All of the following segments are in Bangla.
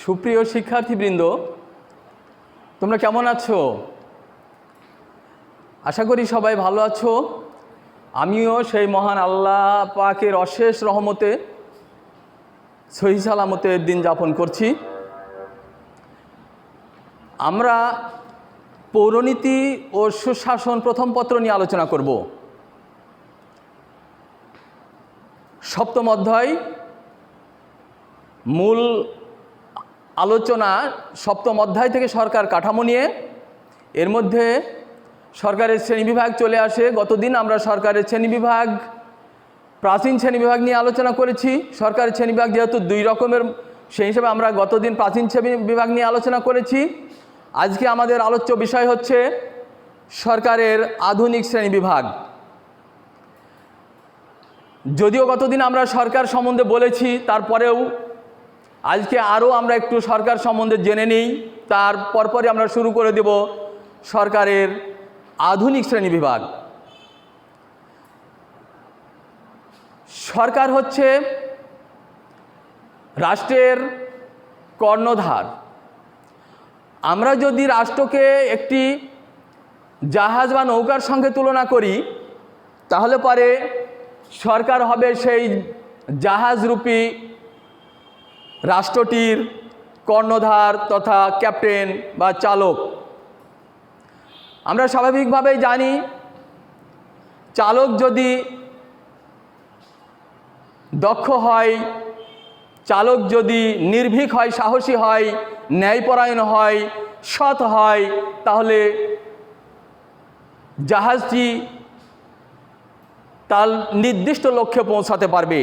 সুপ্রিয় শিক্ষার্থীবৃন্দ, তোমরা কেমন আছো? আশা করি সবাই ভালো আছো। আমিও সেই মহান আল্লাহ পাকের অশেষ রহমতে সহি সালামতে দিন যাপন করছি। আমরা পৌরনীতি ও সুশাসন প্রথম পত্র নিয়ে আলোচনা করব। সপ্তম অধ্যায় মূল আলোচনা সপ্তম অধ্যায় থেকে সরকার কাঠামো নিয়ে। এর মধ্যে সরকারের শ্রেণীবিভাগ চলে আসে। গতদিন আমরা সরকারের শ্রেণীবিভাগ, প্রাচীন শ্রেণীবিভাগ নিয়ে আলোচনা করেছি। সরকারের শ্রেণীবিভাগ যেহেতু দুই রকমের, সেই হিসেবে আমরা গতদিন প্রাচীন শ্রেণীবিভাগ নিয়ে আলোচনা করেছি। আজকে আমাদের আলোচ্য বিষয় হচ্ছে সরকারের আধুনিক শ্রেণীবিভাগ। যদিও গতদিন আমরা সরকার সম্বন্ধে বলেছি, তারপরেও আজকে আরও আমরা একটু সরকার সম্বন্ধে জেনে নিই। তার পরপরই আমরা শুরু করে দেব সরকারের আধুনিক শ্রেণীবিভাগ। সরকার হচ্ছে রাষ্ট্রের কর্ণধার। আমরা যদি রাষ্ট্রকে একটি জাহাজ বা নৌকার সঙ্গে তুলনা করি, তাহলে পরে সরকার হবে সেই জাহাজরূপী রাষ্ট্রটির কর্ণধার তথা ক্যাপ্টেন বা চালক। আমরা স্বাভাবিকভাবেই জানি, চালক যদি দক্ষ হয়, চালক যদি নির্ভীক হয়, সাহসী হয়, ন্যায়পরায়ণ হয়, সৎ হয়, তাহলে জাহাজটি তার নির্দিষ্ট লক্ষ্যে পৌঁছাতে পারবে।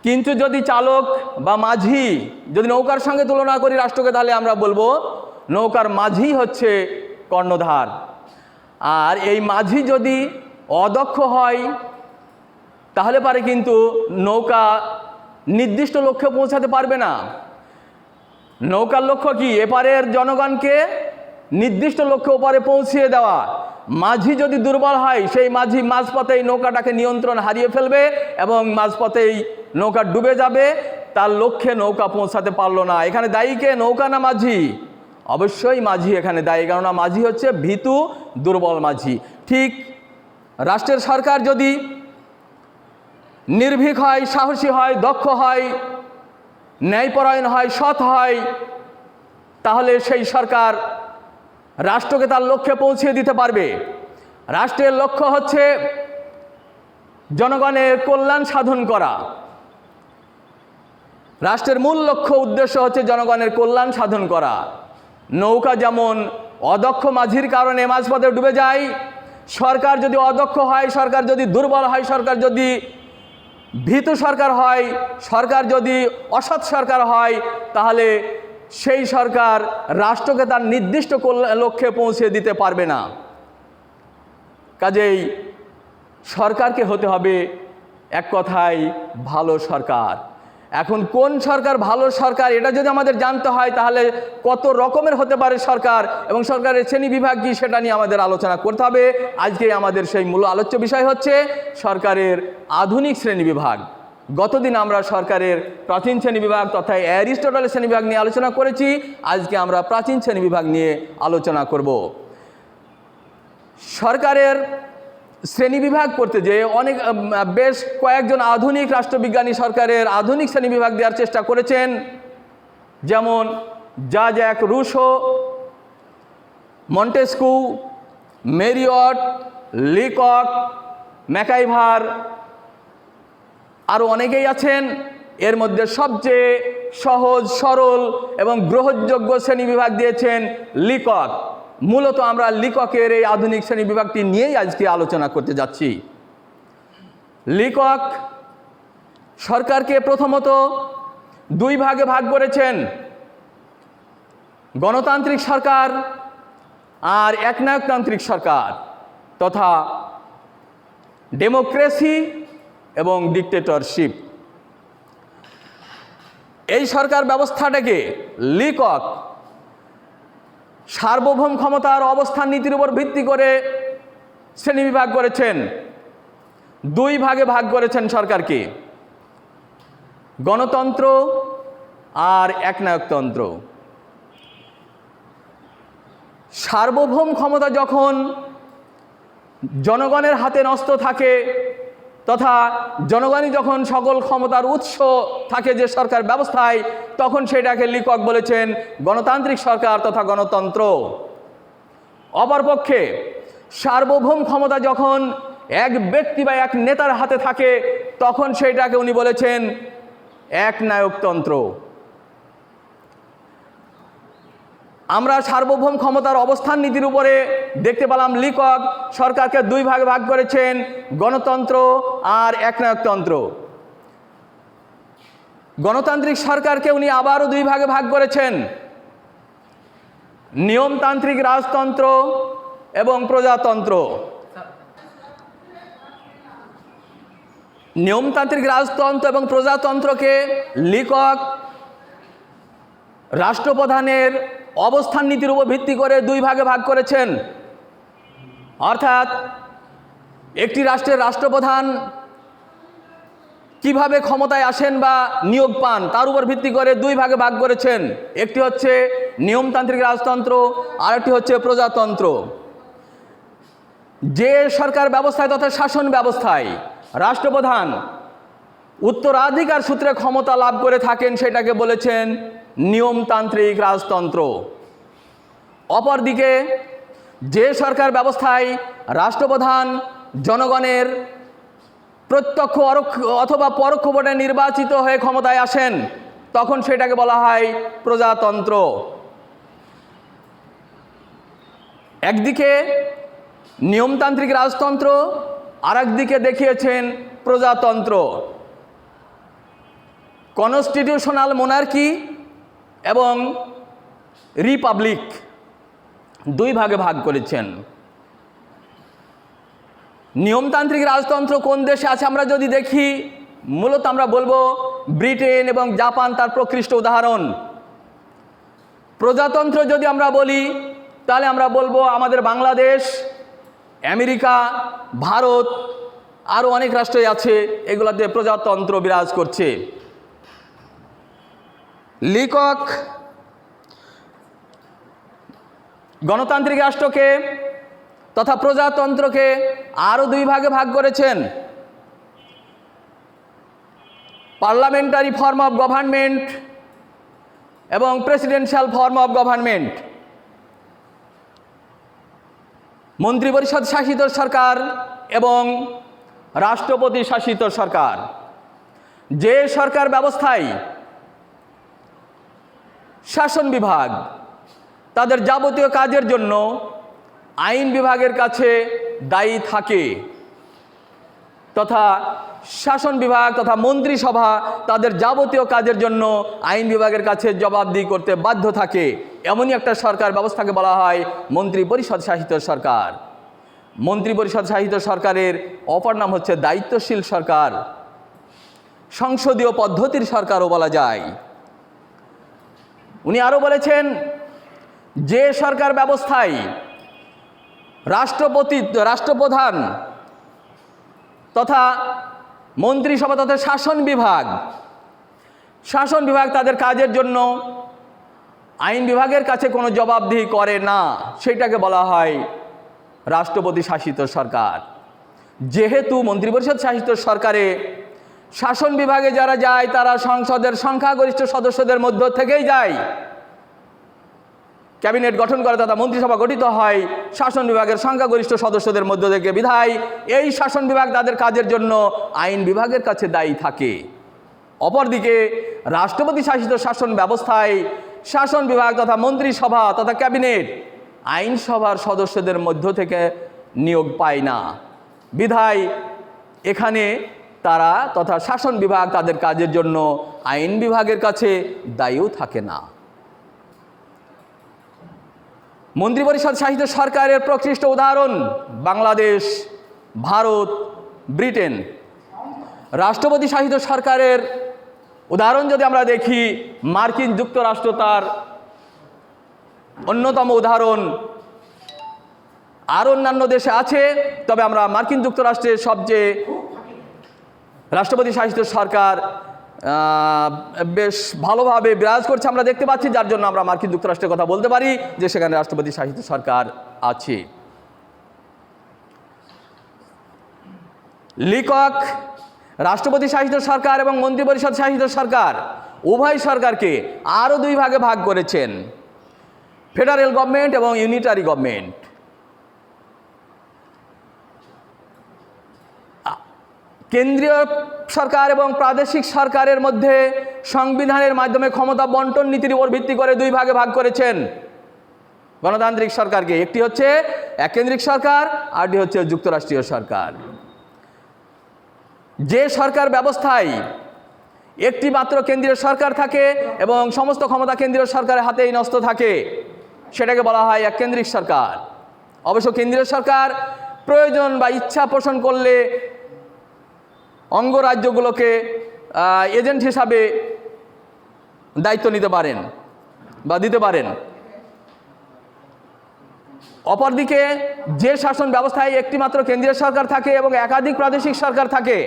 কিন্তু যদি চালক বা মাঝি, যদি নৌকার সঙ্গে তুলনা করি রাষ্ট্রকে, তাহলে আমরা বলবো নৌকার মাঝি হচ্ছে কর্ণধার। আর এই মাঝি যদি অদক্ষ হয়, তাহলে পারে কিন্তু নৌকা নির্দিষ্ট লক্ষ্যে পৌঁছাতে পারবে না। নৌকার লক্ষ্য কি? এপারের জনগণকে নির্দিষ্ট লক্ষ্যে ওপারে পৌঁছিয়ে দেওয়া। মাঝি যদি দুর্বল হয়, সেই মাঝি মাঝপথেই নৌকাটাকে নিয়ন্ত্রণ হারিয়ে ফেলবে এবং মাঝপথেই নৌকা ডুবে যাবে, তার লক্ষ্যে নৌকা পৌঁছাতে পারলো না। এখানে দায়ী কে? নৌকা না মাঝি? অবশ্যই মাঝি এখানে দায়ী, কেননা মাঝি হচ্ছে ভীতু, দুর্বল মাঝি। ঠিক রাষ্ট্রের সরকার যদি নির্ভীক হয়, সাহসী হয়, দক্ষ হয়, ন্যায়পরায়ণ হয়, সৎ হয়, তাহলে সেই সরকার রাষ্ট্রকে তার লক্ষ্যে পৌঁছে দিতে পারবে। রাষ্ট্রের লক্ষ্য হচ্ছে জনগণের কল্যাণ সাধন করা। রাষ্ট্রের মূল লক্ষ্য উদ্দেশ্য হচ্ছে জনগণের কল্যাণ সাধন করা। নৌকা যেমন অদক্ষ মাঝির কারণে মাঝপথে ডুবে যায়, সরকার যদি অদক্ষ হয়, সরকার যদি দুর্বল হয়, সরকার যদি ভীতু সরকার হয়, সরকার যদি অসৎ সরকার হয়, তাহলে সেই সরকার রাষ্ট্রকে তার নির্দিষ্ট লক্ষ্যে পৌঁছে দিতে পারবে না। কাজেই সরকারকে হতে হবে এক কথায় ভালো সরকার। এখন কোন সরকার ভালো সরকার, এটা যদি আমাদের জানতে হয়, তাহলে কত রকমের হতে পারে সরকার এবং সরকারের শ্রেণীবিভাগ কি, সেটা নিয়ে আমাদের আলোচনা করতে হবে। আজকে আমাদের সেই মূল আলোচ্য বিষয় হচ্ছে সরকারের আধুনিক শ্রেণীবিভাগ। গতদিন আমরা সরকারের প্রাচীন শ্রেণীবিভাগ তথা অ্যারিস্টটলের শ্রেণীবিভাগ নিয়ে আলোচনা করেছি। আজকে আমরা প্রাচীন শ্রেণীবিভাগ নিয়ে আলোচনা করব। সরকারের শ্রেণীবিভাগ করতে যে বেশ কয়েকজন আধুনিক রাষ্ট্রবিজ্ঞানী সরকারের আধুনিক শ্রেণীবিভাগ দেওয়ার চেষ্টা করেছেন। যেমন Jacques Rousseau, Montesquieu, Marriott, Leacock, MacIver, আরও অনেকেই আছেন। এর মধ্যে সবচেয়ে সহজ সরল এবং গ্রহণযোগ্য শ্রেণীবিভাগ দিয়েছেন লিকক। মূলত আমরা লিককের এই আধুনিক শ্রেণীবিভাগটি নিয়েই আজকে আলোচনা করতে যাচ্ছি। লিকক সরকারকে প্রথমত দুই ভাগে ভাগ করেছেন, গণতান্ত্রিক সরকার আর একনায়কতান্ত্রিক সরকার, তথা ডেমোক্রেসি এবং ডিক্টেটরশিপ। এই সরকার ব্যবস্থাটাকে লিকক সার্বভৌম ক্ষমতার অবস্থান নীতির উপর ভিত্তি করে শ্রেণীবিভাগ করেছেন। দুই ভাগে ভাগ করেছেন সরকারকে, গণতন্ত্র আর একনায়কতন্ত্র। সার্বভৌম ক্ষমতা যখন জনগণের হাতে ন্যস্ত থাকে তথা জনগণই যখন সকল ক্ষমতার উৎস থাকে যে সরকার ব্যবস্থায়, তখন সেটাকে লিকক বলেছেন গণতান্ত্রিক সরকার তথা গণতন্ত্র। অপরপক্ষে সার্বভৌম ক্ষমতা যখন এক ব্যক্তি বা এক নেতার হাতে থাকে, তখন সেটাকে উনি বলেছেন একনায়কতন্ত্র। আমরা সার্বভৌম ক্ষমতার অবস্থান নীতির উপরে দেখতে পেলাম লিকক সরকারকে দুই ভাগে ভাগ করেছেন, গণতন্ত্র আর একনায়কতন্ত্র। গণতান্ত্রিক সরকারকে উনি আবারও দুই ভাগে ভাগ করেছেন, নিয়মতান্ত্রিক রাজতন্ত্র এবং প্রজাতন্ত্র। নিয়মতান্ত্রিক রাজতন্ত্র এবং প্রজাতন্ত্রকে লিকক রাষ্ট্রপ্রধানের অবস্থান নীতির উপর ভিত্তি করে দুই ভাগে ভাগ করেছেন। অর্থাৎ একটি রাষ্ট্রের রাষ্ট্রপ্রধান কিভাবে ক্ষমতায় আসেন বা নিয়োগ পান তার উপর ভিত্তি করে দুই ভাগে ভাগ করেছেন। একটি হচ্ছে নিয়মতান্ত্রিক রাজতন্ত্র, আরেকটি হচ্ছে প্রজাতন্ত্র। যে সরকার ব্যবস্থায় তথা শাসন ব্যবস্থায় রাষ্ট্রপ্রধান উত্তরাধিকার সূত্রে ক্ষমতা লাভ করে থাকেন সেটাকে বলেছেন নিয়মতান্ত্রিক রাজতন্ত্র। অপরদিকে যে সরকার ব্যবস্থায় রাষ্ট্রপ্রধান জনগণের প্রত্যক্ষ অথবা পরোক্ষ ভোটে নির্বাচিত হয়ে ক্ষমতায় আসেন, তখন সেটাকে বলা হয় প্রজাতন্ত্র। একদিকে নিয়মতান্ত্রিক রাজতন্ত্র, আর একদিকে দেখিয়েছেন প্রজাতন্ত্র। কনস্টিটিউশনাল মোনার্কি এবং রিপাবলিক দুই ভাগে ভাগ করেছেন। নিয়মতান্ত্রিক রাজতন্ত্র কোন দেশে আছে আমরা যদি দেখি, মূলত আমরা বলবো ব্রিটেন এবং জাপান তার প্রকৃষ্ট উদাহরণ। প্রজাতন্ত্র যদি আমরা বলি তাহলে আমরা বলবো আমাদের বাংলাদেশ, আমেরিকা, ভারত, আরও অনেক রাষ্ট্রই আছে, এগুলোতে প্রজাতন্ত্র বিরাজ করছে। লিকক গণতান্ত্রিক রাষ্ট্রকে তথা প্রজাতন্ত্রকে আরও দুই ভাগে ভাগ করেছেন। পার্লামেন্টারি ফর্ম অফ গভর্নমেন্ট এবং প্রেসিডেন্সিয়াল ফর্ম অফ গভর্নমেন্ট। মন্ত্রিপরিষদ শাসিত সরকার এবং রাষ্ট্রপতি শাসিত সরকার। যে সরকার ব্যবস্থায় শাসন বিভাগ তাদের যাবতীয় কাজের জন্য আইন বিভাগের কাছে দায়ী থাকে তথা শাসন বিভাগ তথা মন্ত্রিসভা তাদের যাবতীয় কাজের জন্য আইন বিভাগের কাছে জবাবদিহি করতে বাধ্য থাকে, এমনই একটা সরকার ব্যবস্থাকে বলা হয় মন্ত্রিপরিষদ শাসিত সরকার। মন্ত্রিপরিষদ শাসিত সরকারের অপর নাম হচ্ছে দায়িত্বশীল সরকার, সংসদীয় পদ্ধতির সরকারও বলা যায়। উনি আরও বলেছেন যে সরকার ব্যবস্থায় রাষ্ট্রপ্রধান তথা মন্ত্রিসভা তথা শাসন বিভাগ তাদের কাজের জন্য আইন বিভাগের কাছে কোনো জবাবদিহি করে না, সেটাকে বলা হয় রাষ্ট্রপতি শাসিত সরকার। যেহেতু মন্ত্রিপরিষদ শাসিত সরকারে শাসন বিভাগে যারা যায় তারা সংসদের সংখ্যাগরিষ্ঠ সদস্যদের মধ্য থেকেই যায়, ক্যাবিনেট গঠন করে তথা মন্ত্রিসভা গঠিত হয় শাসন বিভাগের সংখ্যাগরিষ্ঠ সদস্যদের মধ্য থেকে। বিধায় এই শাসন বিভাগ তাদের কাজের জন্য আইন বিভাগের কাছে দায়ী থাকে। অপরদিকে রাষ্ট্রপতি শাসিত শাসন ব্যবস্থায় শাসন বিভাগ তথা মন্ত্রিসভা তথা ক্যাবিনেট আইনসভার সদস্যদের মধ্য থেকে নিয়োগ পায় না। বিধায় এখানে তারা তথা শাসন বিভাগ তাদের কাজের জন্য আইন বিভাগের কাছে দায়ীও থাকে না। মন্ত্রিপরিষদ শাসিত সরকারের প্রকৃষ্ট উদাহরণ বাংলাদেশ, ভারত, ব্রিটেন। রাষ্ট্রপতি শাসিত সরকারের উদাহরণ যদি আমরা দেখি, মার্কিন যুক্তরাষ্ট্র তার অন্যতম উদাহরণ। আর অন্যান্য দেশে আছে, তবে আমরা মার্কিন যুক্তরাষ্ট্রের সবচেয়ে রাষ্ট্রপতি শাসিত সরকার বেশ ভালোভাবে বিরাজ করছে আমরা দেখতে পাচ্ছি, যার জন্য আমরা মার্কিন যুক্তরাষ্ট্রের কথা বলতে পারি যে সেখানে রাষ্ট্রপতি শাসিত সরকার আছে। লিকক রাষ্ট্রপতি শাসিত সরকার এবং মন্ত্রিপরিষদ শাসিত সরকার উভয় সরকারকে আরও দুই ভাগে ভাগ করেছেন, ফেডারেল গভর্নমেন্ট এবং ইউনিটারি গভর্নমেন্ট। কেন্দ্রীয় সরকার এবং প্রাদেশিক সরকারের মধ্যে সংবিধানের মাধ্যমে ক্ষমতা বন্টন নীতির উপর ভিত্তি করে দুই ভাগে ভাগ করেছেন গণতান্ত্রিক সরকারকে। একটি হচ্ছে এককেন্দ্রিক সরকার, আরটি হচ্ছে যুক্তরাষ্ট্রীয় সরকার। যে সরকার ব্যবস্থায় একটি মাত্র কেন্দ্রীয় সরকার থাকে এবং সমস্ত ক্ষমতা কেন্দ্রীয় সরকারের হাতেই ন্যস্ত থাকে, সেটাকে বলা হয় এককেন্দ্রিক সরকার। অবশ্য কেন্দ্রীয় সরকার প্রয়োজন বা ইচ্ছা পোষণ করলে অঙ্গরাজ্যগুলোকে এজেন্ট হিসাবে দায়িত্ব নিতে পারেন বা দিতে পারেন। অপরদিকে যে শাসন ব্যবস্থায় একটি মাত্র কেন্দ্রীয় সরকার থাকে এবং একাধিক প্রাদেশিক সরকার থাকে,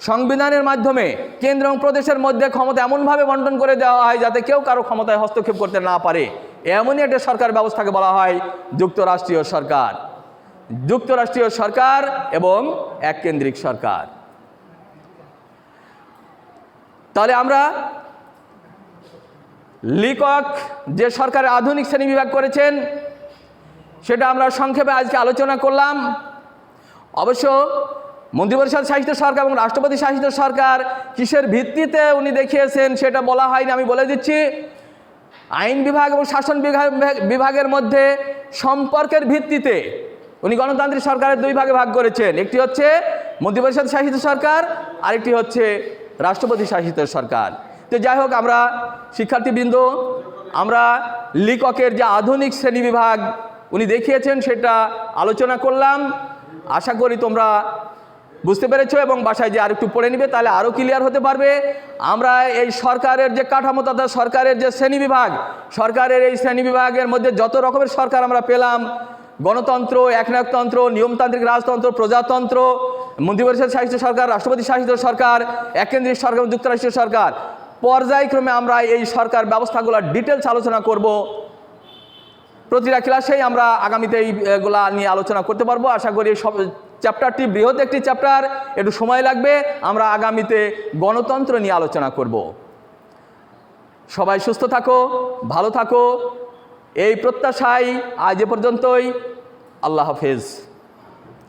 সংবিধানের মাধ্যমে কেন্দ্র এবং প্রদেশের মধ্যে ক্ষমতা এমনভাবে বন্টন করে দেওয়া হয় যাতে কেউ কারো ক্ষমতায় হস্তক্ষেপ করতে না পারে, এমনই একটা সরকার ব্যবস্থাকে বলা হয় যুক্তরাষ্ট্রীয় সরকার। যুক্তরাষ্ট্রীয় সরকার এবং এককেন্দ্রিক সরকার। তাহলে আমরা লিকক যে সরকারের আধুনিক শ্রেণীবিভাগ করেছেন সেটা আমরা সংক্ষেপে আজকে আলোচনা করলাম। অবশ্য মন্ত্রিপরিষদ শাসিত সরকার এবং রাষ্ট্রপতি শাসিত সরকার কিসের ভিত্তিতে উনি দেখিয়েছেন সেটা বলা হয়নি, আমি বলে দিচ্ছি। আইন বিভাগ এবং শাসন বিভাগের মধ্যে সম্পর্কের ভিত্তিতে উনি গণতান্ত্রিক সরকারের দুই ভাগে ভাগ করেছেন। একটি হচ্ছে মন্ত্রিপরিষদ শাসিত সরকার, আরেকটি হচ্ছে রাষ্ট্রপতি শাসিত সরকার। তো যাই হোক, আমরা শিক্ষার্থীবৃন্দ, আমরা লিককের যে আধুনিক শ্রেণীবিভাগ উনি দেখিয়েছেন সেটা আলোচনা করলাম। আশা করি তোমরা বুঝতে পেরেছো এবং বাসায় যে আরেকটু পড়ে নিবে, তাহলে আরও ক্লিয়ার হতে পারবে। আমরা এই সরকারের যে কাঠামো তথা সরকারের যে শ্রেণীবিভাগ, সরকারের এই শ্রেণীবিভাগের মধ্যে যত রকমের সরকার আমরা পেলাম, গণতন্ত্র, একনায়কতন্ত্র, নিয়মতান্ত্রিক রাজতন্ত্র, প্রজাতন্ত্র, মন্ত্রিপরিষদ শাসিত সরকার, রাষ্ট্রপতি শাসিত সরকার, এককেন্দ্রিক সরকার এবং যুক্তরাষ্ট্রীয় সরকার, পর্যায়ক্রমে আমরা এই সরকার ব্যবস্থাগুলোর ডিটেলস আলোচনা করব। প্রতিটা ক্লাসেই আমরা আগামীতে এইগুলা নিয়ে আলোচনা করতে পারবো। আশা করি সব চ্যাপ্টারটি বৃহৎ একটি চ্যাপ্টার, একটু সময় লাগবে। আমরা আগামীতে গণতন্ত্র নিয়ে আলোচনা করব। সবাই সুস্থ থাকো, ভালো থাকো, এই প্রত্যাশায় আজ এ পর্যন্তই। আল্লাহ হাফেজ।